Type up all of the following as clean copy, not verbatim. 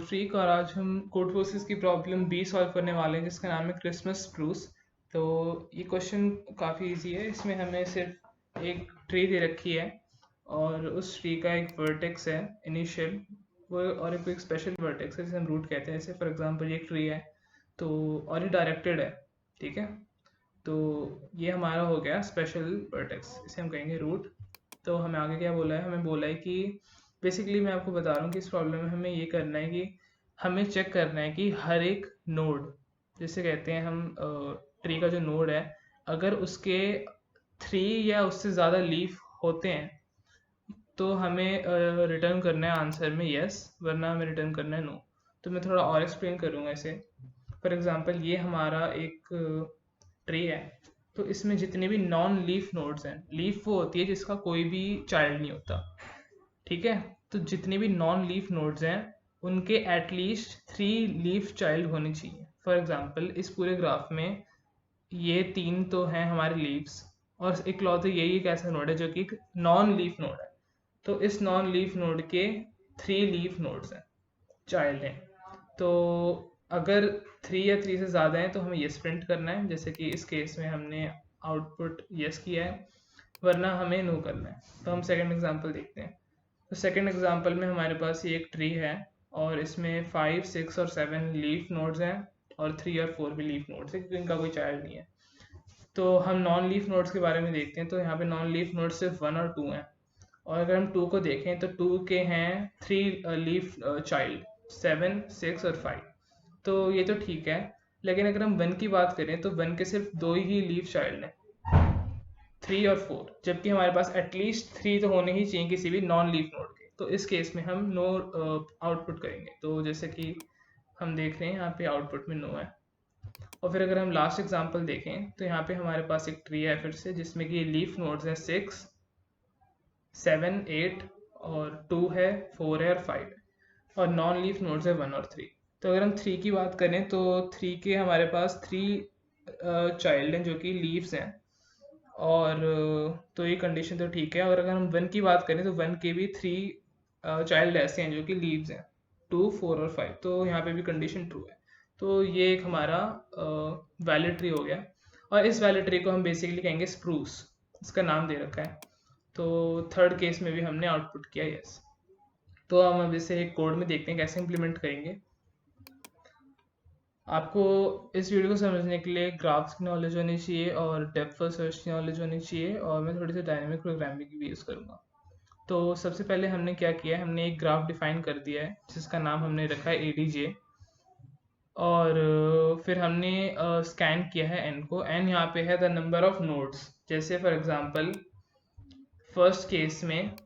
Freak और आज हम कोड फोर्सेस की प्रॉब्लम बी सॉल्व करने वाले हैं जिसका नाम है क्रिसमस स्प्रूस। तो ये क्वेश्चन काफ़ी इजी है। इसमें हमें सिर्फ एक ट्री दे रखी है और उस ट्री का एक वर्टेक्स है इनिशियल, वो और एक स्पेशल वर्टेक्स है जिसे हम रूट कहते हैं। जैसे फॉर एग्जांपल ये एक ट्री है तो और ये डायरेक्टेड है, ठीक है। तो ये हमारा हो गया स्पेशल वर्टेक्स, इसे हम कहेंगे रूट। तो हमें आगे क्या बोला है, हमें बोला है कि बेसिकली मैं आपको बता रहा हूँ कि इस प्रॉब्लम में हमें ये करना है कि हमें चेक करना है कि हर एक नोड, जिसे कहते हैं हम ट्री का जो नोड है, अगर उसके 3 या उससे ज़्यादा लीफ होते हैं तो हमें रिटर्न करना है आंसर में यस, वरना हमें रिटर्न करना है नो। तो मैं थोड़ा और एक्सप्लेन करूँगा इसे। फॉर एग्जांपल ये हमारा एक ट्री है, तो इसमें जितने भी नॉन लीफ नोड्स हैं, लीफ वो होती है जिसका कोई भी चाइल्ड नहीं होता, ठीक है। तो जितने भी नॉन लीफ नोड्स हैं उनके एटलीस्ट 3 लीफ चाइल्ड होने चाहिए। फॉर एग्जांपल इस पूरे ग्राफ में ये 3 तो हैं हमारे लीव्स, और इकलौते यही एक ऐसा नोड है जो कि एक नॉन लीफ नोड है। तो इस नॉन लीफ नोड के 3 लीफ नोड्स हैं, चाइल्ड हैं। तो अगर 3 या 3 से ज़्यादा हैं तो हमें यस प्रिंट करना है, जैसे कि इस केस में हमने आउटपुट यस किया है, वरना हमें नो करना है। तो हम सेकंड एग्जांपल देखते हैं। तो सेकंड एग्जांपल में हमारे पास ये एक ट्री है और इसमें 5, 6 और 7 लीफ नोड्स हैं और 3 और 4 भी लीफ नोड्स हैं क्योंकि इनका कोई चाइल्ड नहीं है। तो हम नॉन लीफ नोड्स के बारे में देखते हैं। तो यहाँ पे नॉन लीफ नोड्स सिर्फ 1 और 2 हैं, और अगर हम 2 को देखें तो 2 के हैं 3 लीफ चाइल्ड, 7, 6 और 5। तो ये तो ठीक है, लेकिन अगर हम 1 की बात करें तो 1 के सिर्फ 2 ही लीफ चाइल्ड हैं, 3 और 4, जबकि हमारे पास एटलीस्ट 3 तो होने ही चाहिए किसी भी नॉन लीफ नोड के। तो इस केस में हम नो आउटपुट करेंगे। तो जैसे कि हम देख रहे हैं यहाँ पे आउटपुट में नो है। और फिर अगर हम लास्ट एग्जांपल देखें तो यहाँ पे हमारे पास एक ट्री है फिर से, जिसमें कि लीफ नोड्स हैं 6, 7, 8 और 2 है, 4 है और 5 है, और नॉन लीफ नोड्स है 1 और 3। तो अगर हम 3 की बात करें तो 3 के हमारे पास 3 चाइल्ड हैं जो कि लीव्स हैं, और तो ये कंडीशन तो ठीक है। और अगर हम 1 की बात करें तो 1 के भी 3 चाइल्ड ऐसे हैं जो कि लीव्स हैं, 2, 4 और 5। तो यहाँ पे भी कंडीशन ट्रू है। तो ये एक हमारा वैलिड ट्री हो गया, और इस वैलिड ट्री को हम बेसिकली कहेंगे स्प्रूस, इसका नाम दे रखा है। तो थर्ड केस में भी हमने आउटपुट किया यस। तो हम अब इसे एक कोड में देखते हैं कैसे इम्प्लीमेंट करेंगे। आपको इस वीडियो को समझने के लिए ग्राफ्स की नॉलेज होनी चाहिए और डेप्थ फर्स्ट सर्च की नॉलेज होनी चाहिए, और मैं थोड़ी सी डायनेमिक प्रोग्रामिंग की भी यूज़ करूँगा। तो सबसे पहले हमने क्या किया है, हमने एक ग्राफ डिफाइन कर दिया है जिसका नाम हमने रखा है ADJ, और फिर हमने स्कैन किया है n को। n यहाँ पे है द नंबर ऑफ नोड्स। जैसे फॉर एग्जांपल फर्स्ट केस में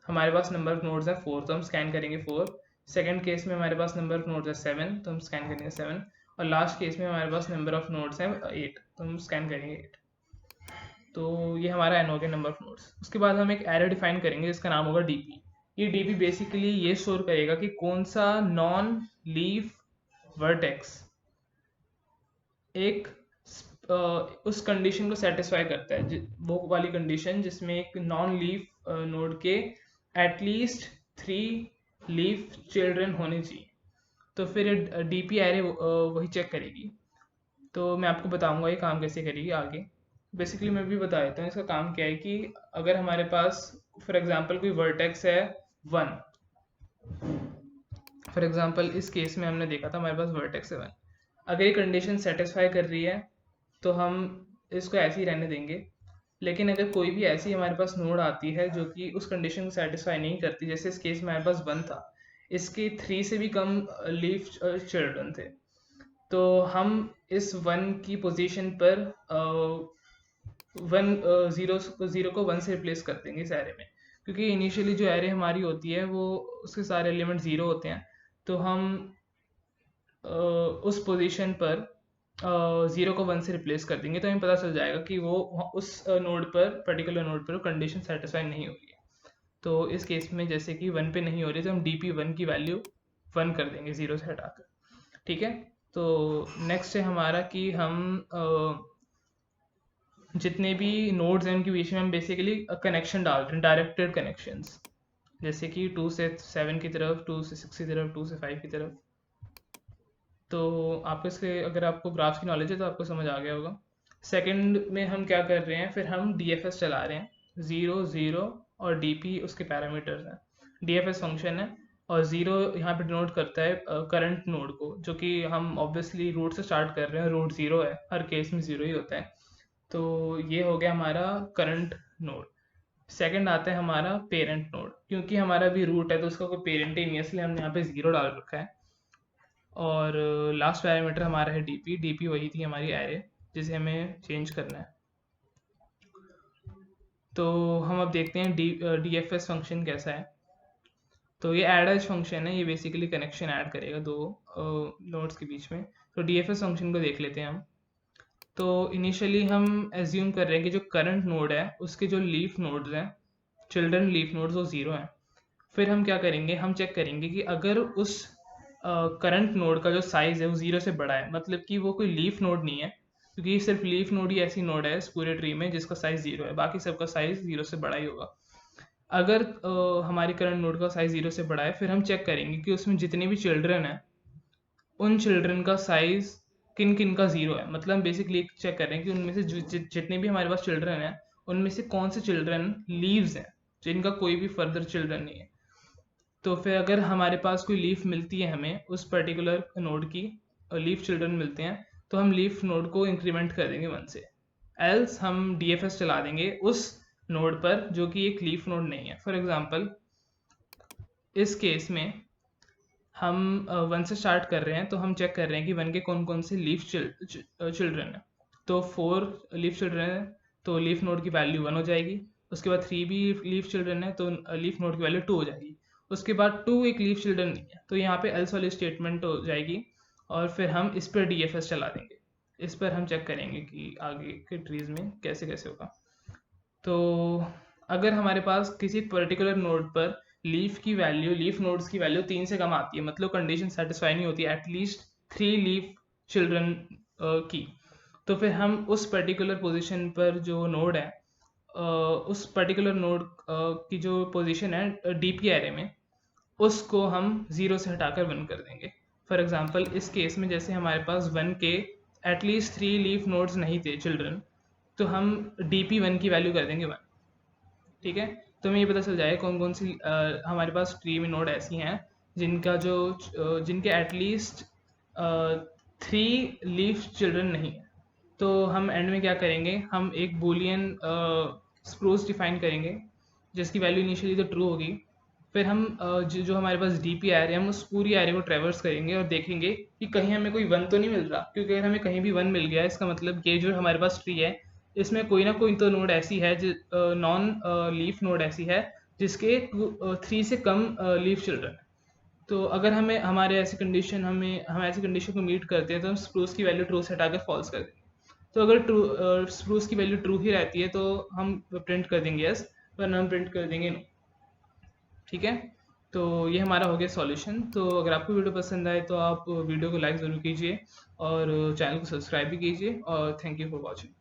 हमारे पास नंबर ऑफ नोड्स है 4, तो हम स्कैन करेंगे 4। सेकंड केस में हमारे पास नंबर ऑफ नोड्स है 7, तो हम स्कैन करेंगे 7। और लास्ट केस में हमारे पास नंबर ऑफ नोड्स है 8, तो हम स्कैन करेंगे 8। तो ये हमारा एन हो गया नंबर ऑफ नोड्स। उसके बाद हम एक एरे डिफाइन करेंगे जिसका नाम होगा DP। ये DP बेसिकली ये स्टोर करेगा कि कौन सा नॉन लीफ वर्टेक्स एक उस कंडीशन को सेटिस्फाई करता है, वो वाली कंडीशन जिसमें एक नॉन लीफ नोड के एटलीस्ट 3 लीफ चिल्ड्रन होने चाहिए। तो फिर DP एरे वही चेक करेगी। तो मैं आपको बताऊंगा ये काम कैसे करेगी आगे। बेसिकली मैं भी बता देता हूँ इसका काम क्या है। कि अगर हमारे पास फॉर एग्जांपल कोई वर्टेक्स है 1, फॉर एग्जांपल इस केस में हमने देखा था हमारे पास वर्टेक्स है 1, अगर ये कंडीशन सेटिस्फाई कर रही है तो हम इसको ऐसे ही रहने देंगे। लेकिन अगर कोई भी ऐसी हमारे पास नोड आती है जो कि उस कंडीशन को सेटिस्फाई नहीं करती, जैसे इस केस में हमारे पास 1 था, इसके 3 से भी कम लीफ चिल्ड्रन थे, तो हम इस 1 की पोजीशन पर 0 को 1 से रिप्लेस कर देंगे इस एरे में। क्योंकि इनिशियली जो एरे हमारी होती है वो उसके सारे एलिमेंट 0 होते हैं, तो हम उस पोजीशन पर 0 को 1 से रिप्लेस कर देंगे, तो हमें पता चल जाएगा कि वो उस नोड पर, पर्टिकुलर नोड पर कंडीशन सेटिस्फाई नहीं हो रही है। तो इस केस में जैसे कि 1 पे नहीं हो रही, तो हम DP1 की वैल्यू 1 कर देंगे 0 से हटाकर, ठीक है। तो नेक्स्ट है हमारा कि हम जितने भी नोड्स हैं उनके बीच में हम बेसिकली कनेक्शन डाल रहे हैं, डायरेक्टेड कनेक्शंस, जैसे कि 2 से 7 की तरफ, 2 से 6 की तरफ, 2 से 5 की तरफ। तो आपको इसके अगर आपको ग्राफ्स की नॉलेज है तो आपको समझ आ गया होगा। सेकंड में हम क्या कर रहे हैं, फिर हम DFS चला रहे हैं। 0 0 और DP उसके पैरामीटर्स हैं, DFS फंक्शन है। और 0 यहाँ पे डिनोट करता है करंट नोड को, जो कि हम ऑब्वियसली रूट से स्टार्ट कर रहे हैं, रूट 0 है, हर केस में 0 ही होता है। तो ये हो गया हमारा करंट नोड। सेकंड आता है हमारा पेरेंट नोड, क्योंकि हमारा भी रूट है तो उसका कोई पेरेंट ही नहीं है, इसलिए हमने यहाँ पे 0 डाल रखा है। और लास्ट पैरामीटर हमारा है DP वही थी हमारी एरे जिसे हमें चेंज करना है। तो हम अब देखते हैं DFS फंक्शन कैसा है। तो ये ऐड एज फंक्शन है, ये बेसिकली कनेक्शन ऐड करेगा दो नोड्स के बीच में। तो DFS फंक्शन को देख लेते हैं हम। तो इनिशियली हम एज्यूम कर रहे हैं कि जो करंट नोड है उसके जो लीफ नोड्स हैं, चिल्ड्रन लीफ नोड्स, वो 0 हैं। फिर हम क्या करेंगे, हम चेक करेंगे कि अगर उस करंट नोड का जो साइज़ है वो 0 से बड़ा है, मतलब कि वो कोई लीफ नोड नहीं है, क्योंकि सिर्फ लीफ नोड ही ऐसी नोड है इस पूरे ट्री में जिसका साइज़ 0 है, बाकी सबका साइज़ 0 से बड़ा ही होगा। अगर हमारी करंट नोड का साइज़ 0 से बड़ा है, फिर हम चेक करेंगे कि उसमें जितने भी चिल्ड्रन हैं उन चिल्ड्रन का साइज़ किन किन का 0 है। मतलब हम बेसिकली चेक कर रहे हैं कि उनमें से जितने भी हमारे पास चिल्ड्रन हैं उनमें से कौन से चिल्ड्रन लीव्स हैं जिनका कोई भी फर्दर चिल्ड्रन नहीं है। तो फिर अगर हमारे पास कोई लीफ मिलती है, हमें उस पर्टिकुलर नोड की लीफ चिल्ड्रन मिलते हैं, तो हम लीफ नोड को इंक्रीमेंट कर देंगे 1 से। एल्स हम DFS चला देंगे उस नोड पर जो कि एक लीफ नोड नहीं है। फॉर एग्जांपल इस केस में हम 1 से स्टार्ट कर रहे हैं, तो हम चेक कर रहे हैं कि 1 के कौन कौन से लीफ चिल्ड्रन है। तो 4 लीफ चिल्ड्रन है तो लीफ नोड की वैल्यू 1 हो जाएगी। उसके बाद 3 भी लीफ चिल्ड्रन है तो लीफ नोड की वैल्यू 2 हो जाएगी। उसके बाद 2 एक लीफ चिल्ड्रन नहीं है, तो यहाँ पे एल्स वाली स्टेटमेंट हो जाएगी। और फिर हम इस पर DFS चला देंगे। इस पर हम चेक करेंगे कि आगे के ट्रीज में कैसे कैसे होगा। तो अगर हमारे पास किसी पर्टिकुलर नोड पर लीफ नोड्स की वैल्यू 3 से कम आती है, मतलब कंडीशन सेटिस्फाई नहीं होती एटलीस्ट 3 लीफ चिल्ड्रन की, तो फिर हम उस पर्टिकुलर पोजीशन पर जो नोड है, उस पर्टिकुलर नोड की जो पोजीशन है DP एरे में, उसको हम 0 से हटाकर 1 कर देंगे। फॉर एग्जांपल इस केस में जैसे हमारे पास 1 के एटलीस्ट 3 लीफ नोड्स नहीं थे चिल्ड्रन, तो हम DP1 की वैल्यू कर देंगे 1। ठीक है, तो हमें ये पता चल जाएगा कौन कौन सी हमारे पास ट्री में नोड ऐसी हैं जिनका जो जिनके एटलीस्ट 3 लीफ चिल्ड्रन नहीं है। तो हम एंड में क्या करेंगे, हम एक बूलियन स्प्रूस डिफाइन करेंगे जिसकी वैल्यू इनिशियली तो ट्रू होगी। फिर हम जो हमारे पास DP एरे है, हम उस पूरी एरे को ट्रेवर्स करेंगे और देखेंगे कि कहीं हमें कोई 1 तो नहीं मिल रहा, क्योंकि अगर हमें कहीं भी 1 मिल गया इसका मतलब ये जो हमारे पास ट्री है इसमें कोई ना कोई तो नोड ऐसी है, नॉन लीफ नोड ऐसी है जिसके 3 से कम लीफ चिल्ड्रन है। तो अगर हमें हम ऐसी कंडीशन को मीट करते हैं तो हम स्प्रूस की वैल्यू ट्रू से हटाकर फॉल्स कर देंगे। तो अगर स्प्रूस की वैल्यू ट्रू ही रहती है तो हम प्रिंट कर देंगे यस, वरना हम प्रिंट कर देंगे नो। ठीक है, तो ये हमारा हो गया सॉल्यूशन। तो अगर आपको वीडियो पसंद आए तो आप वीडियो को लाइक ज़रूर कीजिए और चैनल को सब्सक्राइब भी कीजिए, और थैंक यू फॉर वॉचिंग।